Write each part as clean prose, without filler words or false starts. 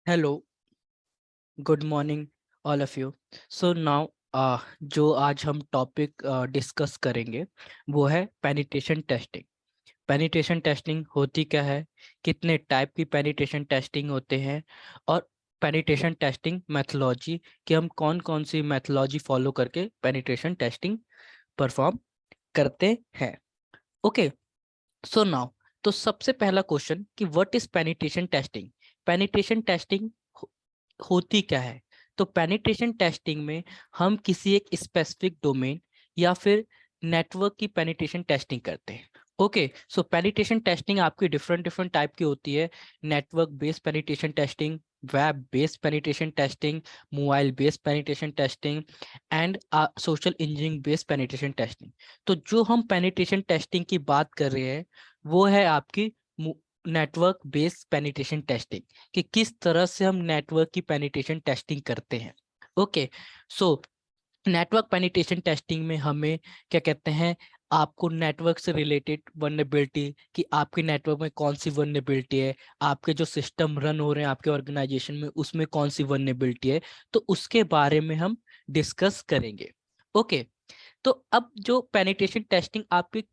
Hello, good morning all of you. So now जो आज हम टॉपिक डिस्कस करेंगे वो है पेनिट्रेशन टेस्टिंग। पेनिट्रेशन टेस्टिंग होती क्या है, कितने टाइप की पेनिट्रेशन टेस्टिंग होते हैं, और पेनिट्रेशन टेस्टिंग मैथोलॉजी कि हम कौन कौन सी मैथोलॉजी फॉलो करके पेनिट्रेशन टेस्टिंग परफॉर्म करते हैं। ओके, सो नाउ तो सबसे पहला क्वेश्चन कि what is penetration testing. Penetration testing होती क्या है। तो पेनिट्रेशन टेस्टिंग में हम किसी एक स्पेसिफिक डोमेन या फिर नेटवर्क की पेनिट्रेशन टेस्टिंग करते हैं। ओके, सो पेनिट्रेशन टेस्टिंग आपकी डिफरेंट डिफरेंट टाइप की होती है। Network based penetration testing, web based penetration testing, mobile based penetration testing and social engineering based penetration testing. तो जो हम पेनिट्रेशन टेस्टिंग की बात कर रहे हैं वो है आपकी नेटवर्क बेस्ड पेनिट्रेशन टेस्टिंग, कि किस तरह से हम नेटवर्क की पेनिट्रेशन टेस्टिंग करते हैं। Okay, so network penetration testing में हमें क्या कहते हैं, आपको नेटवर्क से रिलेटेड वल्नरेबिलिटी, कि आपके नेटवर्क में कौन सी वल्नरेबिलिटी है, आपके जो सिस्टम रन हो रहे हैं आपके ऑर्गेनाइजेशन में उसमें कौन सी वल्नरेबिलिटी है, तो उसके बारे में हम डिस्कस करेंगे। ओके, तो अब जो पेनिट्रेशन टेस्टिंग आपकी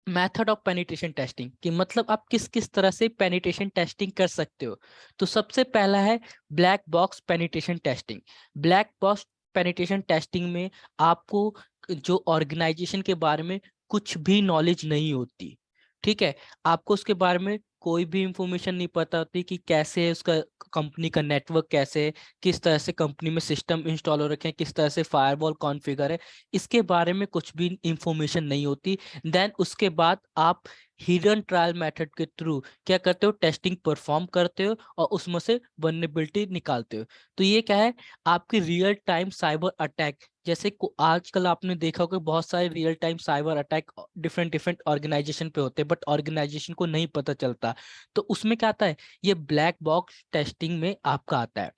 मेथड ऑफ पेनिट्रेशन टेस्टिंग कि मतलब आप किस किस तरह से पेनिट्रेशन टेस्टिंग कर सकते हो। तो सबसे पहला है black box penetration testing. Black box penetration testing में आपको जो ऑर्गेनाइजेशन के बारे में कुछ भी नॉलेज नहीं होती, ठीक है। आपको उसके बारे में कोई भी इंफॉर्मेशन नहीं पता होती कि कैसे है उसका, कंपनी का नेटवर्क कैसे है, किस तरह से कंपनी में सिस्टम इंस्टॉल हो रखे हैं, किस तरह से फायरवॉल कॉन्फ़िगर है, इसके बारे में कुछ भी इंफॉर्मेशन नहीं होती। देन उसके बाद आप हिडन ट्रायल मेथड के थ्रू क्या करते हो, टेस्टिंग परफॉर्म करते हो और उसमें से वल्नरेबिलिटी निकालते हो। तो ये क्या है, आपकी रियल टाइम साइबर अटैक, जैसे आजकल आपने देखा होगा बहुत सारे real time cyber attack different different organization पे होते हैं बट ऑर्गेनाइजेशन को नहीं पता चलता। तो उसमें क्या आता है, ये ब्लैक बॉक्स टेस्टिंग में आपका आता है।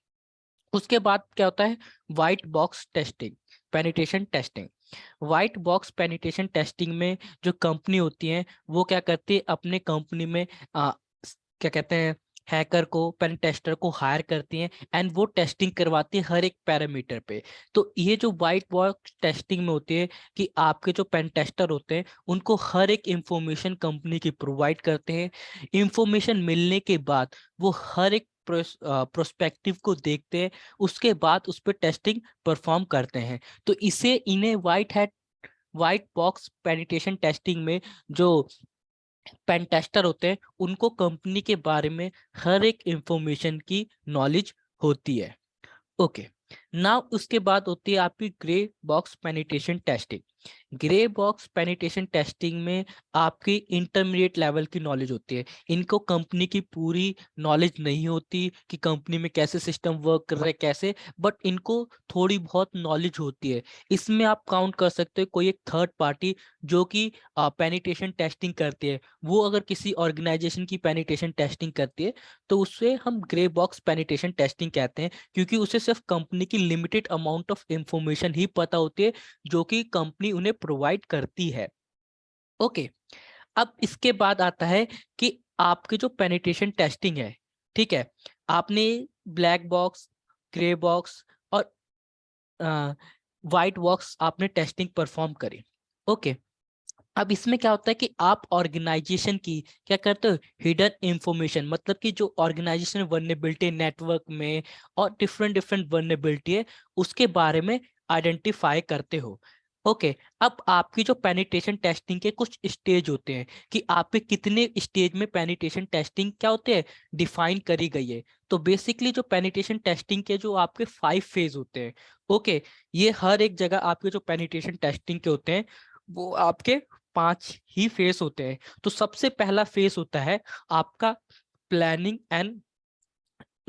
उसके बाद क्या होता है, white box testing, penetration testing. White box penetration testing में जो कंपनी होती है वो क्या करती है, अपने कंपनी में क्या कहते हैं, हैकर को, पेन टेस्टर को हायर करती हैं एंड वो टेस्टिंग करवाती है हर एक पैरामीटर पे। तो ये जो व्हाइट बॉक्स टेस्टिंग में होती है कि आपके जो पेन टेस्टर होते हैं उनको हर एक इंफॉर्मेशन कंपनी की प्रोवाइड करते हैं। इंफॉर्मेशन मिलने के बाद वो हर एक प्रोस्पेक्टिव को देखते हैं, उसके बाद उस पर टेस्टिंग परफॉर्म करते हैं। तो इसे इन्हें व्हाइट बॉक्स पेनिट्रेशन टेस्टिंग में जो पेन टेस्टर होते हैं उनको कंपनी के बारे में हर एक इंफॉर्मेशन की नॉलेज होती है। ओके, नाउ उसके बाद होती है आपकी grey box penetration testing. Grey box penetration testing में आपकी इंटरमीडिएट लेवल की नॉलेज होती है। इनको कंपनी की पूरी नॉलेज नहीं होती कि कंपनी में कैसे सिस्टम वर्क कर रहे हैं कैसे, बट इनको थोड़ी बहुत नॉलेज होती है। इसमें आप काउंट कर सकते हो कोई एक थर्ड पार्टी जो कि पेनिट्रेशन टेस्टिंग करती है, वो अगर किसी ऑर्गेनाइजेशन की पेनिट्रेशन टेस्टिंग करती है तो उससे हम ग्रे बॉक्स पेनिट्रेशन टेस्टिंग कहते हैं, क्योंकि उसे सिर्फ कंपनी की लिमिटेड अमाउंट ऑफ इंफॉर्मेशन ही पता होती है जो कि कंपनी उन्हें प्रोवाइड करती है। ओके, अब इसके बाद आता है कि आपके जो पेनिट्रेशन टेस्टिंग है, ठीक है, आपने ब्लैक बॉक्स, ग्रे बॉक्स और व्हाइट बॉक्स आपने टेस्टिंग परफॉर्म करी। ओके, अब इसमें क्या होता है कि आप ऑर्गेनाइजेशन की क्या करते हो, हिडन इंफॉर्मेशन, मतलब कि जो ऑर्गेनाइजेशन वल्नरेबिलिटी नेटवर्क में और डिफरेंट डिफरेंट वल्नरेबिलिटी है उसके बारे में आइडेंटिफाई करते हो। ओके, अब आपकी जो पेनिट्रेशन टेस्टिंग के कुछ स्टेज होते हैं कि आपके कितने स्टेज में पेनिट्रेशन टेस्टिंग क्या होते हैं, डिफाइन करी गई है। तो बेसिकली जो पेनिट्रेशन टेस्टिंग के जो आपके 5 फेज होते हैं, ओके, ये हर एक जगह आपके जो पेनिट्रेशन टेस्टिंग के होते हैं वो आपके 5 ही फेस होते हैं। तो सबसे पहला फेस होता है आपका प्लानिंग एंड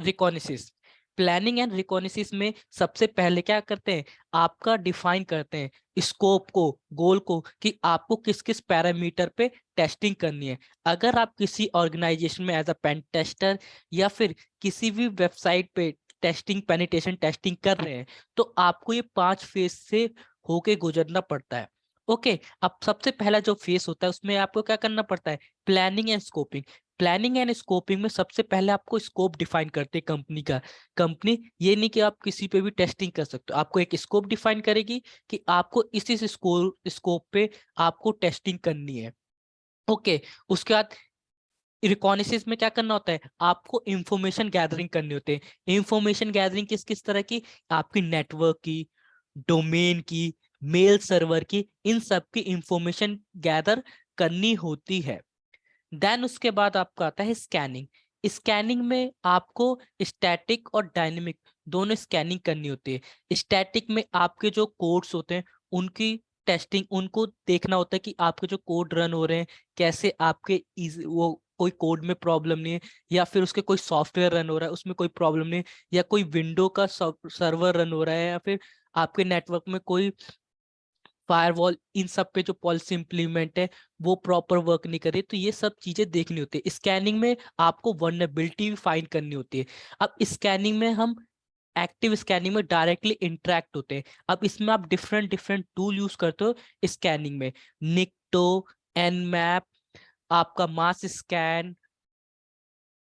रिकॉग्निसिस। प्लानिंग एंड रिकॉग्निसिस में सबसे पहले क्या करते हैं, आपका डिफाइन करते हैं स्कोप को, गोल को, कि आपको किस किस पैरामीटर पे टेस्टिंग करनी है। अगर आप किसी ऑर्गेनाइजेशन में एज अ पेन टेस्टर या फिर किसी भी वेबसाइट पे टेस्टिंग, पेनिट्रेशन टेस्टिंग कर रहे हैं तो आपको ये 5 फेज से होके गुजरना पड़ता है। ओके, अब सबसे पहला जो फेस होता है उसमें आपको क्या करना पड़ता है, planning and scoping. Planning and scoping में सबसे पहले आपको स्कोप डिफाइन करते हैं कंपनी का। कंपनी ये नहीं कि आप किसी पे भी टेस्टिंग कर सकते हो, आपको एक स्कोप डिफाइन करेगी कि आपको इस स्कोप पे आपको टेस्टिंग करनी है। ओके, उसके बाद रिकॉग्निसिस में क्या करना होता है, आपको इंफॉर्मेशन गैदरिंग करनी होती है। इंफॉर्मेशन गैदरिंग किस किस तरह की, आपकी नेटवर्क की, डोमेन की, मेल सर्वर की, इन सब की इंफॉर्मेशन गैदर करनी होती है। देन उसके बाद आपका आता है स्कैनिंग। स्कैनिंग में आपको स्टैटिक और डायनेमिक दोनों स्कैनिंग करनी होती है। स्टैटिक में आपके जो कोड्स होते हैं उनकी टेस्टिंग, उनको देखना होता है कि आपके जो कोड रन हो रहे हैं कैसे, आपके वो कोई कोड में प्रॉब्लम नहीं है, या फिर उसके कोई सॉफ्टवेयर रन हो रहा है उसमें कोई प्रॉब्लम नहीं है, या कोई विंडो का सर्वर रन हो रहा है, या फिर आपके नेटवर्क में कोई फायरवॉल, इन सब पे जो पॉलिसी इंप्लीमेंट है वो प्रॉपर वर्क नहीं करे। तो ये सब चीजें देखनी होती है। स्कैनिंग में आपको वल्नरेबिलिटी भी फाइंड करनी होती है। अब स्कैनिंग में हम एक्टिव स्कैनिंग में डायरेक्टली इंटरेक्ट होते हैं। अब इसमें आप डिफरेंट डिफरेंट टूल यूज करते हो स्कैनिंग में, निक्टो, एनमैप, आपका मास स्कैन,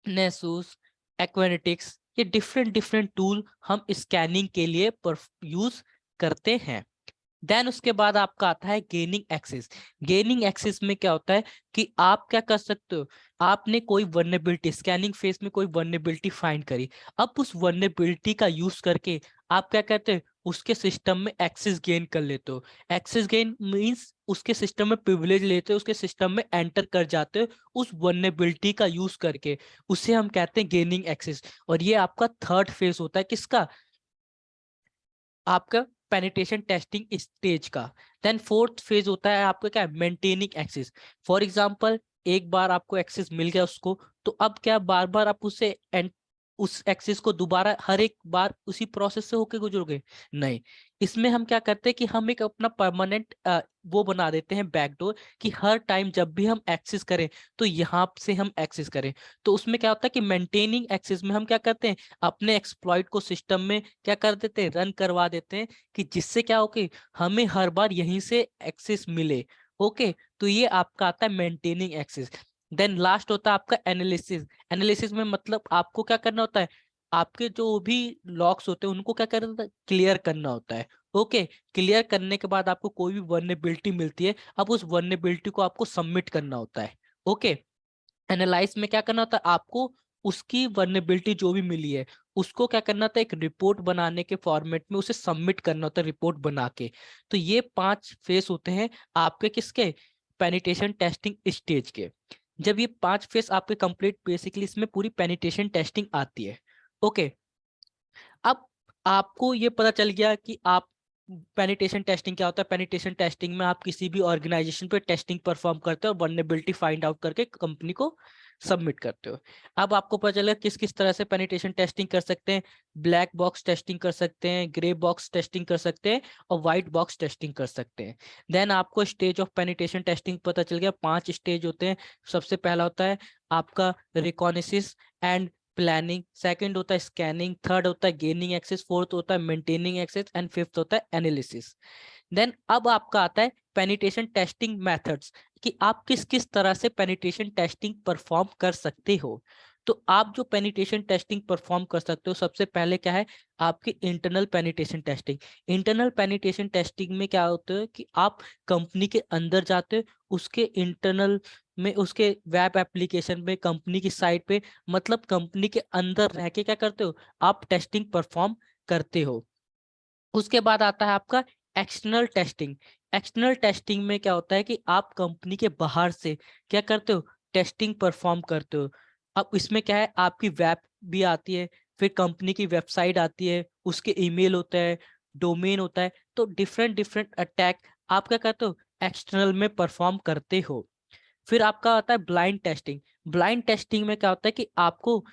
नेसूस, एक्वेनेटिक्स, ये डिफरेंट डिफरेंट टूल हम स्कैनिंग के लिए यूज करते हैं। देन उसके बाद आपका आता है गेनिंग एक्सेस। गेनिंग एक्सेस में क्या होता है कि आप क्या कर सकते हो, आपने कोई वर्नेबिलिटी स्कैनिंग फेज में कोई वर्नेबिलिटी फाइंड करी, अब उस वर्नेबिलिटी का यूज करके आप क्या करते हो, उसके सिस्टम में एक्सेस गेन कर लेते हो। एक्सेस गेन मींस उसके सिस्टम में प्रिविलेज लेते हो, उसके सिस्टम में एंटर कर जाते हो उस वर्नेबिलिटी का यूज करके, उसे हम कहते हैं गेनिंग एक्सेस। और ये आपका थर्ड फेज होता है किसका, आपका पेनिट्रेशन टेस्टिंग स्टेज का। देन फोर्थ फेज होता है आपका क्या, मेंटेनिंग एक्सेस। फॉर एग्जांपल एक बार आपको एक्सेस मिल गया उसको, तो अब क्या बार बार आप उस एक्सेस को दोबारा हर एक बार उसी प्रोसेस से होके गुजरोगे, नहीं। इसमें हम क्या करते हैं कि हम एक अपना परमानेंट वो बना देते हैं बैकडोर, कि हर टाइम जब भी हम एक्सेस करें तो यहाँ से हम एक्सेस करें। तो उसमें क्या होता है कि मेंटेनिंग एक्सेस में हम क्या करते हैं, अपने एक्सप्लॉइट को सिस्टम में क्या कर देते हैं, रन करवा देते हैं, कि जिससे क्या हो कि हमें हर बार यहीं से एक्सेस मिले। ओके, तो ये आपका आता है मेंटेनिंग एक्सेस। देन लास्ट होता है आपका एनालिसिस। एनालिसिस में मतलब आपको क्या करना होता है, आपके जो भी लॉक्स होते हैं उनको क्या करना होता है, क्लियर करना होता है। ओके, क्लियर करने के बाद आपको कोई भी वर्नेबिलिटी मिलती है, अब उस वर्नेबिलिटी को आपको सबमिट करना होता है। ओके, एनालाइज में क्या करना होता है, आपको उसकी वर्नेबिलिटी जो भी मिली है उसको क्या करना होता है, एक रिपोर्ट बनाने के फॉर्मेट में उसे सबमिट करना होता है, रिपोर्ट बना के। तो ये 5 फेस होते हैं आपके किसके, पेनिट्रेशन टेस्टिंग स्टेज के। जब ये 5 फेस आपके कंप्लीट, बेसिकली इसमें पूरी पेनिट्रेशन टेस्टिंग आती है। ओके, अब आपको ये पता चल गया कि आप पेनिट्रेशन टेस्टिंग क्या होता है। पेनिट्रेशन टेस्टिंग में आप किसी भी ऑर्गेनाइजेशन पे टेस्टिंग परफॉर्म करते हो और वल्नरेबिलिटी फाइंड आउट करके कंपनी को सबमिट करते हो। अब आपको पता चला किस किस तरह से पेनिट्रेशन टेस्टिंग कर सकते हैं। ब्लैक बॉक्स टेस्टिंग कर सकते हैं, ग्रे बॉक्स टेस्टिंग कर सकते हैं, और व्हाइट बॉक्स टेस्टिंग कर सकते हैं। देन आपको स्टेज ऑफ पेनिट्रेशन टेस्टिंग पता चल गया, 5 स्टेज होते हैं। सबसे पहला होता है आपका रिकॉग्निसिस एंड प्लानिंग, सेकंड होता है स्कैनिंग, थर्ड होता है गेनिंग एक्सेस, फोर्थ होता है मेंटेनिंग एक्सेस, एंड फिफ्थ होता है एनालिसिस। देन अब आपका आता है पेनिट्रेशन टेस्टिंग मेथड्स, कि आप किस किस तरह से पेनिट्रेशन टेस्टिंग परफॉर्म कर सकते हो। तो आप जो पेनिट्रेशन टेस्टिंग परफॉर्म कर सकते हो, सबसे पहले क्या है, आपकी internal penetration testing. Internal penetration testing में क्या होता है कि आप कंपनी के अंदर जाते हो, उसके इंटरनल में, उसके वेब एप्लीकेशन पे, कंपनी की साइट पे, मतलब कंपनी के अंदर रह के क्या करते हो, आप टेस्टिंग परफॉर्म करते हो। उसके बाद आता है आपका एक्सटर्नल टेस्टिंग। एक्सटर्नल टेस्टिंग में क्या होता है कि आप कंपनी के बाहर से क्या करते हो, टेस्टिंग परफॉर्म करते हो। अब इसमें क्या है, आपकी वेब भी आती है, फिर कंपनी की वेबसाइट आती है, उसके ईमेल होता है, डोमेन होता है, तो डिफरेंट डिफरेंट अटैक आप क्या करते हो, एक्सटर्नल में परफॉर्म करते हो। फिर आपका आता है ब्लाइंड टेस्टिंग। ब्लाइंड टेस्टिंग में क्या होता है कि आपको,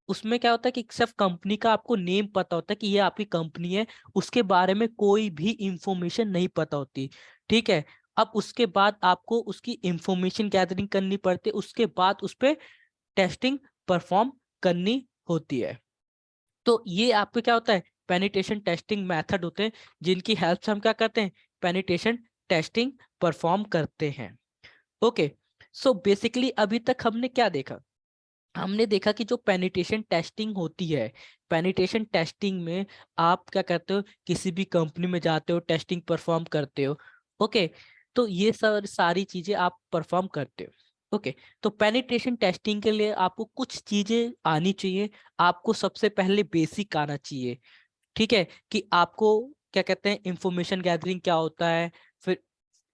उसमें क्या होता है कि सिर्फ कंपनी का आपको नेम पता होता है कि ये आपकी कंपनी है, उसके बारे में कोई भी इंफॉर्मेशन नहीं पता होती। ठीक है, अब उसके बाद आपको उसकी इंफॉर्मेशन गैदरिंग करनी पड़ती है, उसके बाद उस पर टेस्टिंग परफॉर्म करनी होती है। तो ये आपको क्या होता है, पेनिट्रेशन टेस्टिंग मेथड होते हैं, जिनकी हेल्प से हम क्या करते हैं, पेनिट्रेशन टेस्टिंग परफॉर्म करते हैं। ओके, सो बेसिकली अभी तक हमने क्या देखा? हमने देखा कि जो पेनिट्रेशन टेस्टिंग होती है, पेनिट्रेशन टेस्टिंग में आप क्या करते हो, किसी भी कंपनी में जाते हो, टेस्टिंग परफॉर्म करते हो। ओके, तो ये सारी चीजें आप परफॉर्म करते हो। ओके, तो पेनिट्रेशन टेस्टिंग के लिए आपको कुछ चीजें आनी चाहिए। आपको सबसे पहले बेसिक आना चाहिए, ठीक है, कि आपको क्या कहते हैं, इंफॉर्मेशन गैदरिंग क्या होता है, फिर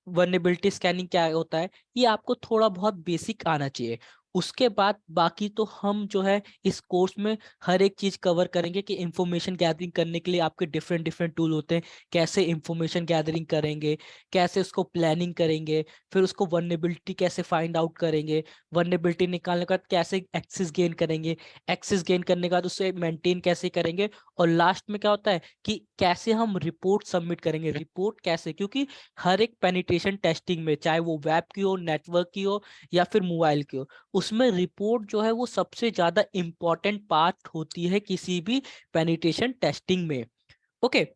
वल्नरेबिलिटी स्कैनिंग क्या होता है, ये आपको थोड़ा बहुत बेसिक आना चाहिए। उसके बाद बाकी तो हम जो है इस कोर्स में हर एक चीज कवर करेंगे कि इंफॉर्मेशन गैदरिंग करने के लिए आपके डिफरेंट डिफरेंट टूल होते हैं, कैसे इंफॉर्मेशन गैदरिंग करेंगे, कैसे उसको प्लानिंग करेंगे, फिर उसको वल्नरेबिलिटी कैसे फाइंड आउट करेंगे, वल्नरेबिलिटी निकालने के बाद कैसे एक्सेस गेन करेंगे, एक्सेस गेन करने के बाद उसे मेंटेन कैसे करेंगे, और लास्ट में क्या होता है कि कैसे हम रिपोर्ट सबमिट करेंगे। रिपोर्ट कैसे, क्योंकि हर एक पेनिट्रेशन टेस्टिंग में, चाहे वो वेब की हो, नेटवर्क की हो, या फिर मोबाइल की हो, उसमें रिपोर्ट जो है वो सबसे ज्यादा इंपॉर्टेंट पार्ट होती है किसी भी पेनिट्रेशन टेस्टिंग में। ओके,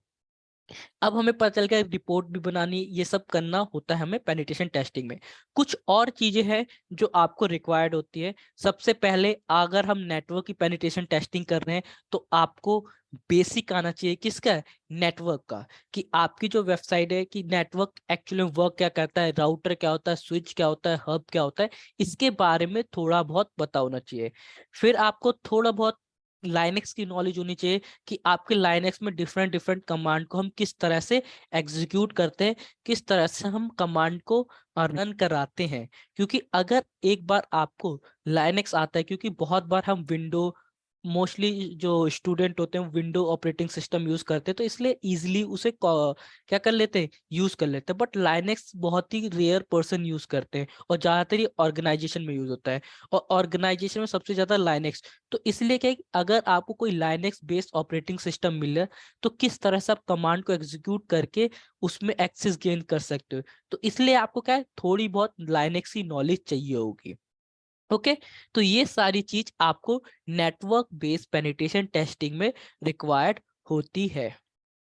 अब हमें पता चल गया रिपोर्ट भी बनानी, ये सब करना होता है हमें पेनिट्रेशन टेस्टिंग में। कुछ और चीजें हैं जो आपको रिक्वायर्ड होती है। सबसे पहले अगर हम नेटवर्क की पेनिट्रेशन टेस्टिंग कर रहे हैं तो आपको बेसिक आना चाहिए, किसका? नेटवर्क का, कि आपकी जो वेबसाइट है कि नेटवर्क एक्चुअली वर्क क्या करता है, राउटर क्या होता है, स्विच क्या होता है, हब क्या होता है, इसके बारे में थोड़ा बहुत पता होना चाहिए। फिर आपको थोड़ा बहुत लाइनेक्स की नॉलेज होनी चाहिए, कि आपके लाइनेक्स में डिफरेंट डिफरेंट कमांड को हम किस तरह से एग्जीक्यूट करते हैं, किस तरह से हम कमांड को रन कराते हैं। क्योंकि अगर एक बार आपको लाइनेक्स आता है, क्योंकि बहुत बार हम विंडो, मोस्टली जो स्टूडेंट होते हैं विंडो ऑपरेटिंग सिस्टम यूज करते हैं, तो इसलिए इजीली उसे क्या कर लेते हैं, यूज कर लेते हैं। बट लाइनेक्स बहुत ही रेयर पर्सन यूज करते हैं, और ज्यादातर ये ऑर्गेनाइजेशन में यूज होता है, और ऑर्गेनाइजेशन में सबसे ज्यादा लाइनेक्स। तो इसलिए क्या है कि अगर आपको कोई लाइनेक्स बेस्ड ऑपरेटिंग सिस्टम मिले, तो किस तरह से आप कमांड को एग्जीक्यूट करके उसमें एक्सेस गेन कर सकते हो। तो इसलिए आपको क्या है, थोड़ी बहुत लाइनेक्स की नॉलेज चाहिए होगी। ओके, तो ये सारी चीज आपको नेटवर्क बेस्ड पेनिट्रेशन टेस्टिंग में रिक्वायर्ड होती है।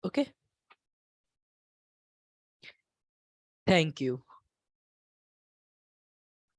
Okay, thank you.